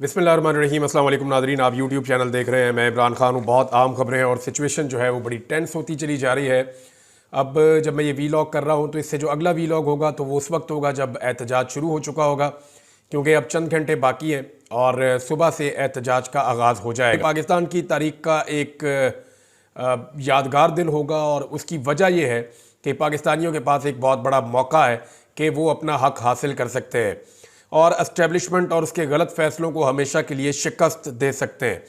बिस्मिल्लाहिर्रहमानिर्रहीम। अस्सलाम वालेकुम नाज़रीन, आप यूट्यूब चैनल देख रहे हैं। मैं इमरान खान हूँ। बहुत आम खबरें और सिचुएशन जो है वो बड़ी टेंस होती चली जा रही है। अब जब मैं ये वीलॉग कर रहा हूँ तो इससे जो अगला वीलॉग होगा तो वो उस वक्त होगा जब एहतजाज शुरू हो चुका होगा, क्योंकि अब चंद घंटे बाकी हैं और सुबह से एहतजाज का आगाज़ हो जाएगा। पाकिस्तान की तारीख का एक यादगार दिन होगा और उसकी वजह यह है कि पाकिस्तानियों के पास एक बहुत बड़ा मौका है कि वो अपना हक हासिल कर सकते हैं और एस्टेब्लिशमेंट और उसके गलत फैसलों को हमेशा के लिए शिकस्त दे सकते हैं।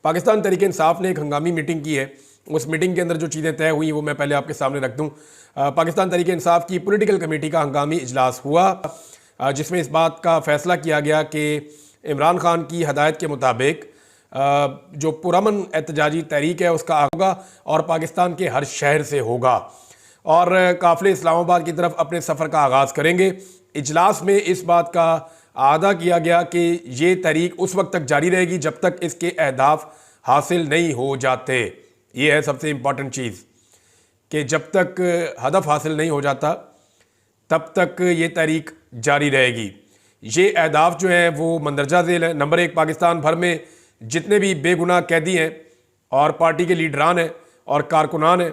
पाकिस्तान तहरीक इंसाफ ने एक हंगामी मीटिंग की है। उस मीटिंग के अंदर जो चीज़ें तय हुई वो मैं पहले आपके सामने रख दूं। पाकिस्तान तहरीक इंसाफ की पॉलिटिकल कमेटी का हंगामी इजलास हुआ, जिसमें इस बात का फैसला किया गया कि इमरान खान की हदायत के मुताबिक जो पुरअमन एहतजाजी तहरीक है उसका होगा और पाकिस्तान के हर शहर से होगा और काफ़िले इस्लामाबाद की तरफ अपने सफ़र का आगाज़ करेंगे। इजलास में इस बात का आदा किया गया कि ये तहरीक उस वक्त तक जारी रहेगी जब तक इसके अहदाफ हासिल नहीं हो जाते। ये है सबसे इम्पॉर्टेंट चीज़ कि जब तक हदफ हासिल नहीं हो जाता तब तक ये तहरीक जारी रहेगी। ये अहदाफ जो हैं वो मंदरजा झेल है। नंबर एक, पाकिस्तान भर में जितने भी बेगुनाह कैदी हैं और पार्टी के लीडरान हैं और कारकुनान हैं,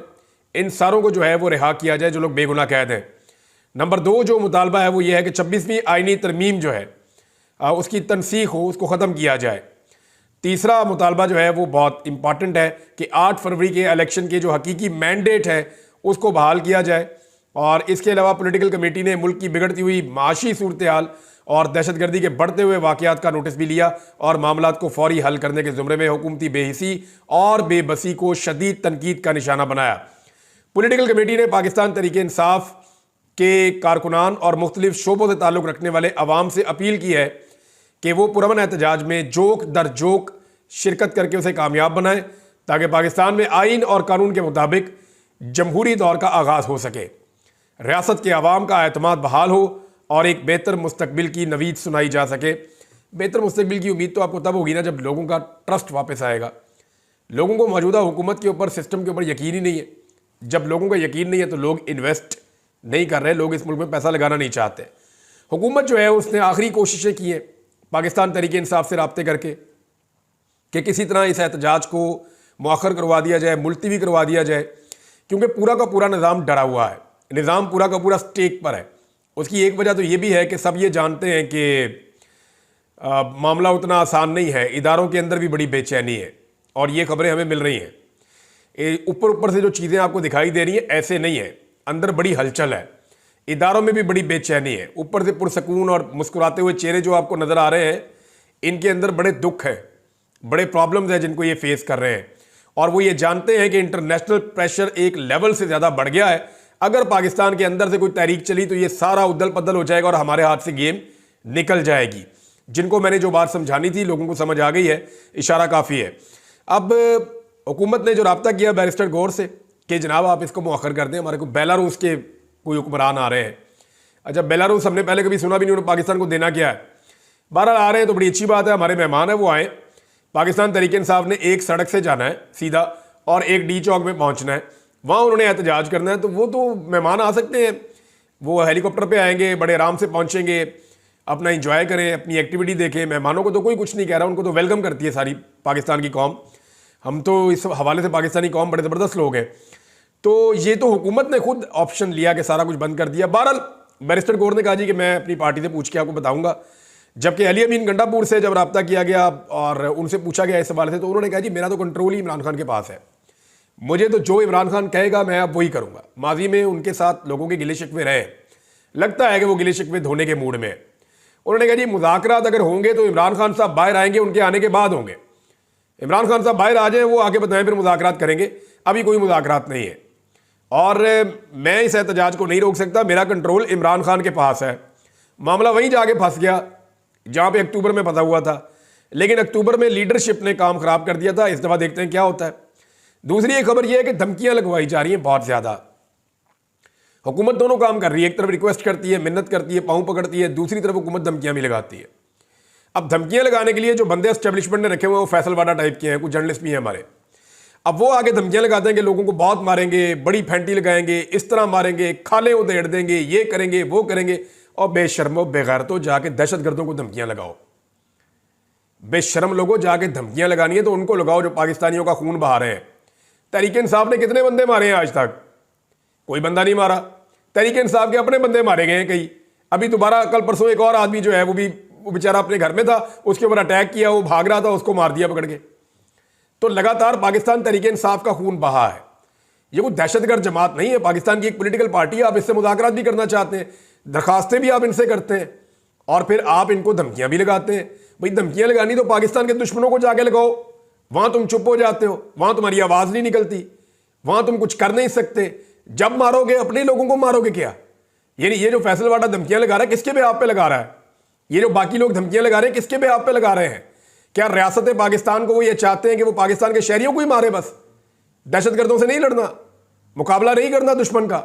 इन सारों को जो है वो रिहा किया जाए जो लोग बेगुनाह कैद हैं। नंबर दो, जो मुतालबा है वो ये है कि 26वीं आईनी तरमीम जो है उसकी तनसीख हो, उसको ख़त्म किया जाए। तीसरा मुतालबा जो है वो बहुत इंपॉर्टेंट है कि 8 फरवरी के इलेक्शन के जो हकीकी मैंडेट है उसको बहाल किया जाए। और इसके अलावा पॉलिटिकल कमेटी ने मुल्क की बिगड़ती हुई माशी सूरत हाल और दहशतगर्दी के बढ़ते हुए वाक़यात का नोटिस भी लिया और मामलात को फौरी हल करने के ज़ुमरे में हुकूमती बेहिसी और बेबसी को शदीद तनकीद का निशाना बनाया। पॉलिटिकल कमेटी ने पाकिस्तान तहरीक इंसाफ के कारकुनान और मुख्तलिफ शोबों से ताल्लुक़ रखने वाले अवाम से अपील की है कि वो पुरअमन एहतजाज में जोक दर जोक शिरकत करके उसे कामयाब बनाएं ताकि पाकिस्तान में आइन और कानून के मुताबिक जमहूरी दौर का आगाज़ हो सके, रियासत के अवाम का एतमाद बहाल हो और एक बेहतर मुस्तकबिल की नवीद सुनाई जा सके। बेहतर मुस्तकबिल की उम्मीद तो आपको तब होगी ना जब लोगों का ट्रस्ट वापस आएगा। लोगों को मौजूदा हुकूमत के ऊपर, सिस्टम के ऊपर यकीन ही नहीं है। जब लोगों का यकीन नहीं है तो लोग इन्वेस्ट नहीं कर रहे, लोग इस मुल्क में पैसा लगाना नहीं चाहते। हुकूमत जो है उसने आखिरी कोशिशें की हैं पाकिस्तान तहरीक इंसाफ से रब्ते करके कि किसी तरह इस एहतजाज को मौखर करवा दिया जाए, मुलतवी करवा दिया जाए, क्योंकि पूरा का पूरा निज़ाम डरा हुआ है। निज़ाम पूरा का पूरा स्टेक पर है। उसकी एक वजह तो ये भी है कि सब ये जानते हैं कि मामला उतना आसान नहीं है। इदारों के अंदर भी बड़ी बेचैनी है और ये खबरें हमें मिल रही हैं। ऊपर ऊपर से जो चीज़ें आपको दिखाई दे रही हैं ऐसे नहीं है, अंदर बड़ी हलचल है। इदारों में भी बड़ी बेचैनी है। ऊपर से पुरसकून और मुस्कुराते हुए चेहरे जो आपको नज़र आ रहे हैं, इनके अंदर बड़े दुख हैं, बड़े प्रॉब्लम्स हैं जिनको ये फेस कर रहे हैं और वो ये जानते हैं कि इंटरनेशनल प्रेशर एक लेवल से ज़्यादा बढ़ गया है। अगर पाकिस्तान के अंदर से कोई तहरीक चली तो ये सारा उदल पदल हो जाएगा और हमारे हाथ से गेम निकल जाएगी। जिनको मैंने जो बात समझानी थी लोगों को समझ आ गई है, इशारा काफ़ी है। अब हुकूमत ने जो रब्ता किया बैरिस्टर गौर से कि जनाब आप इसको मौखर कर दें, हमारे को बेलारूस के कोई हुक्मरान आ रहे हैं। अच्छा, बेलारूस हमने पहले कभी सुना भी नहीं, उन्होंने पाकिस्तान को देना क्या है। बहरहाल आ रहे हैं तो बड़ी अच्छी बात है, हमारे मेहमान हैं वो आए। पाकिस्तान तहरीक इंसाफ ने एक सड़क से जाना है सीधा और एक डी चौक में पहुंचना है, वहाँ उन्होंने एहतजाज करना है। तो वो तो मेहमान आ सकते हैं, वो हेलीकॉप्टर पर आएंगे, बड़े आराम से पहुँचेंगे, अपना इंजॉय करें, अपनी एक्टिविटी देखें। मेहमानों को तो कोई कुछ नहीं कह रहा, उनको तो वेलकम करती है सारी पाकिस्तान की कौम। हम तो इस हवाले से पाकिस्तानी कौम बड़े ज़बरदस्त लोग हैं। तो ये तो हुकूमत ने खुद ऑप्शन लिया कि सारा कुछ बंद कर दिया। बहरहाल बैरिस्टर गौर ने कहा जी कि मैं अपनी पार्टी से पूछ के आपको बताऊंगा। जबकि अली अमीन गंडापुर से जब रब्ता किया गया और उनसे पूछा गया इस हवाले से तो उन्होंने कहा जी मेरा तो कंट्रोल ही इमरान खान के पास है, मुझे तो जो इमरान खान कहेगा मैं अब वही करूँगा। माजी में उनके साथ लोगों के गिले शिकवे रहे, लगता है कि वो गिले शिकवे धोने के मूड में है। उन्होंने कहा जी मुज़ाकरात अगर होंगे तो इमरान खान साहब बाहर आएंगे, उनके आने के बाद होंगे। इमरान खान साहब बाहर आ जाए, वो आगे बताएं, फिर मुज़ाकरात करेंगे। अभी कोई मुज़ाकरात नहीं है और मैं इस एहतजाज को नहीं रोक सकता, मेरा कंट्रोल इमरान खान के पास है। मामला वहीं जाके फंस गया जहाँ पे अक्टूबर में फंसा हुआ था, लेकिन अक्टूबर में लीडरशिप ने काम खराब कर दिया था। इस दफ़ा देखते हैं क्या होता है। दूसरी एक खबर यह है कि धमकियाँ लगवाई जा रही हैं बहुत ज़्यादा। हुकूमत दोनों काम कर रही है, एक तरफ रिक्वेस्ट करती है, मिन्नत करती है, पाँव पकड़ती है, दूसरी तरफ हुकूमत धमकियाँ भी लगाती है। अब धमकियाँ लगाने के लिए जो बंदे एस्टेब्लिशमेंट ने रखे हुए हैं वो फैसल वाडा टाइप के हैं, कुछ जर्नलिस्ट भी हैं हमारे। अब वो आगे धमकियाँ लगाते हैं कि लोगों को बहुत मारेंगे, बड़ी फैंटी लगाएंगे, इस तरह मारेंगे, खाले उधेड़ देंगे, ये करेंगे वो करेंगे। और बेशर्मो बेगैरतो जाके दहशतगर्दों को धमकियाँ लगाओ। बेशर्म लोगों, जाके धमकियां लगानी है तो उनको लगाओ जो पाकिस्तानियों का खून बहा रहे हैं। तहरीक इंसाफ ने कितने बंदे मारे हैं आज तक? कोई बंदा नहीं मारा। तहरीक इंसाफ के अपने बंदे मारे गए हैं कई। अभी दोबारा कल परसों एक और आदमी जो है वो बेचारा अपने घर में था, उसके ऊपर अटैक किया, वो भाग रहा था, उसको मार दिया पकड़ के। तो लगातार पाकिस्तान तहरीक इंसाफ का खून बहा है। ये कोई दहशतगर्द जमात नहीं है, पाकिस्तान की एक पॉलिटिकल पार्टी है। आप इससे मुज़ाकरात भी करना चाहते हैं, दरखास्तें भी आप इनसे करते हैं, और फिर आप इनको धमकियां भी लगाते हैं। भाई धमकियां लगानी तो पाकिस्तान के दुश्मनों को जाके लगाओ, वहां तुम चुप हो जाते हो, वहां तुम्हारी आवाज नहीं निकलती, वहां तुम कुछ कर नहीं सकते। जब मारोगे अपने लोगों को मारोगे क्या? यानी ये जो फैसल वाला धमकियां लगा रहा है किसके बेहाव पे लगा रहा है? ये जो बाकी लोग धमकियां लगा रहे हैं किसके बेहाव पे लगा रहे हैं? क्या रियासत पाकिस्तान को वो ये चाहते हैं कि वो पाकिस्तान के शहरियों को ही मारे बस? दहशतगर्दों से नहीं लड़ना, मुकाबला नहीं करना दुश्मन का?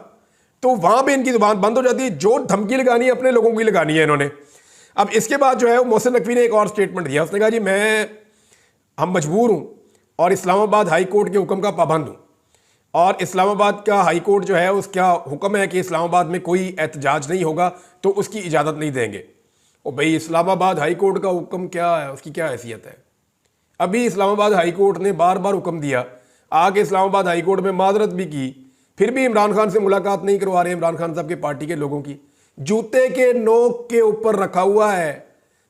तो वहां पे इनकी जुबान बंद हो जाती है। जो धमकी लगानी है अपने लोगों की लगानी है इन्होंने। अब इसके बाद जो है मोहसिन नकवी ने एक और स्टेटमेंट दिया। उसने कहा जी हम मजबूर हूं और इस्लामाबाद हाई कोर्ट के हुक्म का पाबंद हूं, और इस्लामाबाद का हाई कोर्ट जो है उसका हुक्म है कि इस्लामाबाद में कोई एहतजाज नहीं होगा, तो उसकी इजाज़त नहीं देंगे। और भाई इस्लामाबाद हाई कोर्ट का हुक्म क्या है, उसकी क्या हैसियत है? अभी इस्लामाबाद हाई कोर्ट ने बार बार हुक्म दिया, आगे इस्लामाबाद हाई कोर्ट में माजरत भी की, फिर भी इमरान खान से मुलाकात नहीं करवा रहे इमरान खान साहब के पार्टी के लोगों की। जूते के नोक के ऊपर रखा हुआ है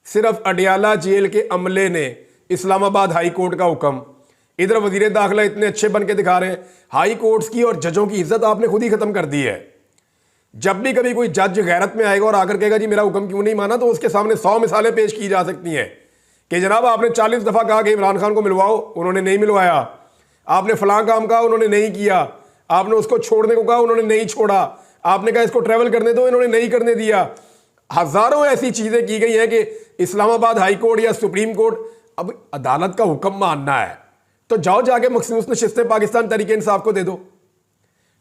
सिर्फ अडियाला जेल के अमले ने इस्लामाबाद हाई कोर्ट का हुक्म। इधर वजीर दाखिला इतने अच्छे बन के दिखा रहे हैं। हाई कोर्ट्स की और जजों की इज्जत आपने खुद ही खत्म कर दी है। जब भी कभी कोई जज गैरत में आएगा और आकर कहेगा जी मेरा हुक्म क्यों नहीं माना, तो उसके सामने 100 मिसालें पेश की जा सकती हैं कि जनाब आपने 40 दफा कहा कि इमरान खान को मिलवाओ, उन्होंने नहीं मिलवाया। आपने फलां काम कहा, उन्होंने नहीं किया। आपने उसको छोड़ने को कहा, उन्होंने नहीं छोड़ा। आपने कहा इसको ट्रैवल करने दो, इन्होंने नहीं करने दिया। हजारों ऐसी चीजें की गई हैं कि इस्लामाबाद हाई कोर्ट या सुप्रीम कोर्ट, अब अदालत का हुक्म मानना है तो जाओ जाके मखसूस नशिस्तें पाकिस्तान तहरीक इंसाफ को दे दो।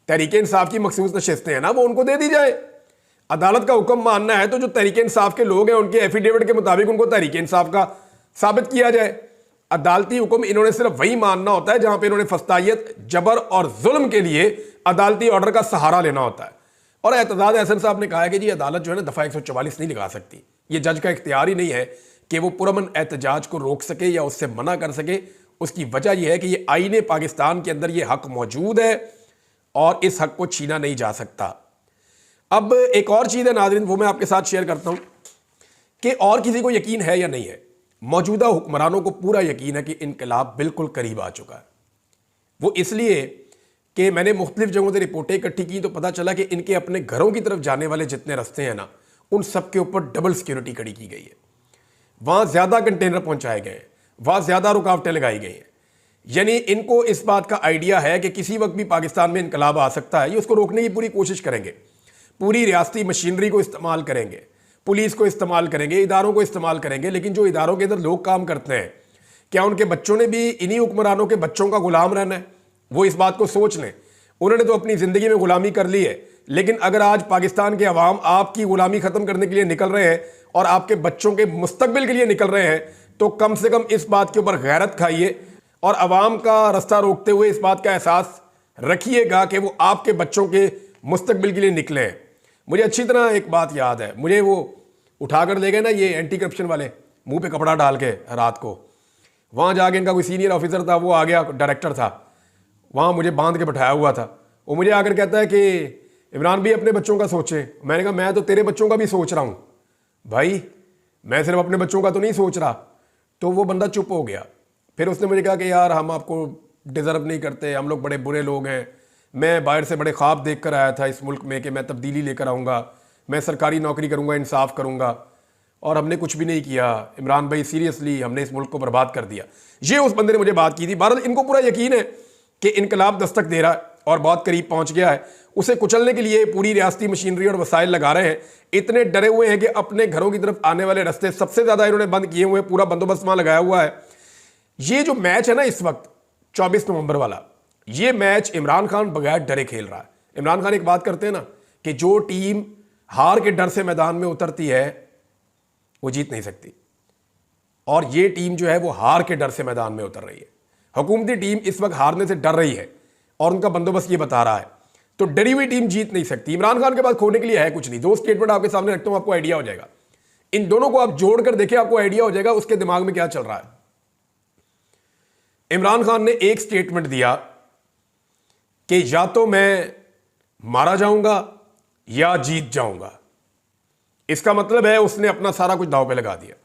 तहरीक इंसाफ की मखसूस नशिस्तें हैं ना, वो उनको दे दी जाए। अदालत का हुक्म मानना है तो जो तहरीक इंसाफ के लोग हैं उनके एफिडेविट के मुताबिक उनको तहरीक इंसाफ का साबित किया जाए। अदालती हुक्म इन्होंने सिर्फ वही मानना होता है जहां पे इन्होंने फस्तायत, जबर और जुल्म के लिए अदालती ऑर्डर का सहारा लेना होता है। और एतजाज अहसन साहब ने कहा है कि जी अदालत जो है ना दफा 144 नहीं लगा सकती, ये जज का इख्तियार ही नहीं है कि वो पुरअमन एहतजाज को रोक सके या उससे मना कर सके। उसकी वजह यह है कि ये आईने पाकिस्तान के अंदर ये हक मौजूद है और इस हक को छीना नहीं जा सकता। अब एक और चीज़ है नाज़रीन, वो मैं आपके साथ शेयर करता हूं कि और किसी को यकीन है या नहीं है, मौजूदा हुक्मरानों को पूरा यकीन है कि इनकलाब बिल्कुल करीब आ चुका है। वो इसलिए कि मैंने मुख्तलिफ जगहों से रिपोर्टें इकट्ठी की तो पता चला कि इनके अपने घरों की तरफ जाने वाले जितने रास्ते हैं ना, उन सब के ऊपर डबल सिक्योरिटी खड़ी की गई है। वहां ज्यादा कंटेनर पहुंचाए गए हैं, वहां ज्यादा रुकावटें लगाई गई हैं। यानी इनको इस बात का आइडिया है कि किसी वक्त भी पाकिस्तान में इनकलाब आ सकता है। ये उसको रोकने की पूरी कोशिश करेंगे, पूरी रियासती मशीनरी को इस्तेमाल करेंगे, पुलिस को इस्तेमाल करेंगे, इदारों को इस्तेमाल करेंगे। लेकिन जो इदारों के अंदर लोग काम करते हैं, क्या उनके बच्चों ने भी इन्हीं हुक्मरानों के बच्चों का गुलाम रहना है? वो इस बात को सोच लें। उन्होंने तो अपनी जिंदगी में गुलामी कर ली है, लेकिन अगर आज पाकिस्तान के अवाम आपकी गुलामी खत्म करने के लिए निकल रहे हैं और आपके बच्चों के मुस्तकबिल के लिए निकल रहे हैं, तो कम से कम इस बात के ऊपर गैरत खाइए और अवाम का रास्ता रोकते हुए इस बात का एहसास रखिएगा कि वो आपके बच्चों के मुस्तकबिल के लिए निकले हैं। मुझे अच्छी तरह एक बात याद है, मुझे वो उठाकर ले गए ना ये एंटी करप्शन वाले, मुंह पे कपड़ा डाल के रात को। वहाँ जाके इनका कोई सीनियर ऑफिसर था, वो आ गया, डायरेक्टर था, वहाँ मुझे बांध के बैठाया हुआ था। वो मुझे आकर कहता है कि इमरान भी अपने बच्चों का सोचे। मैंने कहा मैं तो तेरे बच्चों का भी सोच रहा हूँ भाई, मैं सिर्फ अपने बच्चों का तो नहीं सोच रहा। तो वो बंदा चुप हो गया। फिर उसने मुझे कहा कि यार हम आपको डिज़र्व नहीं करते, हम लोग बड़े बुरे लोग हैं। मैं बाहर से बड़े ख्वाब देख कर आया था इस मुल्क में कि मैं तब्दीली लेकर आऊँगा, मैं सरकारी नौकरी करूँगा, इंसाफ करूँगा, और हमने कुछ भी नहीं किया। इमरान भाई सीरियसली हमने इस मुल्क को बर्बाद कर दिया। ये उस बंदे ने मुझे बात की थी। बहरहाल इनको पूरा यकीन है कि इनकलाब दस्तक दे रहा है और बहुत करीब पहुँच गया है। उसे कुचलने के लिए पूरी रियासती मशीनरी और वसाइल लगा रहे हैं। इतने डरे हुए हैं कि अपने घरों की तरफ आने वाले रास्ते सबसे ज़्यादा इन्होंने बंद किए हुए हैं, पूरा बंदोबस्त वहाँ लगाया हुआ है। ये जो मैच है ना इस वक्त 24 नवंबर वाला, ये मैच इमरान खान बगैर डरे खेल रहा है। इमरान खान एक बात करते हैं ना कि जो टीम हार के डर से मैदान में उतरती है वो जीत नहीं सकती, और ये टीम जो है वो हार के डर से मैदान में उतर रही है। हुकूमती टीम इस वक्त हारने से डर रही है और उनका बंदोबस्त ये बता रहा है। तो डरी हुई टीम जीत नहीं सकती। इमरान खान के पास खोने के लिए है कुछ नहीं। दो स्टेटमेंट आपके सामने रखता हूं, आपको आइडिया हो जाएगा। इन दोनों को आप जोड़कर देखें, आपको आइडिया हो जाएगा उसके दिमाग में क्या चल रहा है। इमरान खान ने एक स्टेटमेंट दिया कि या तो मैं मारा जाऊंगा या जीत जाऊंगा। इसका मतलब है उसने अपना सारा कुछ दांव पे लगा दिया।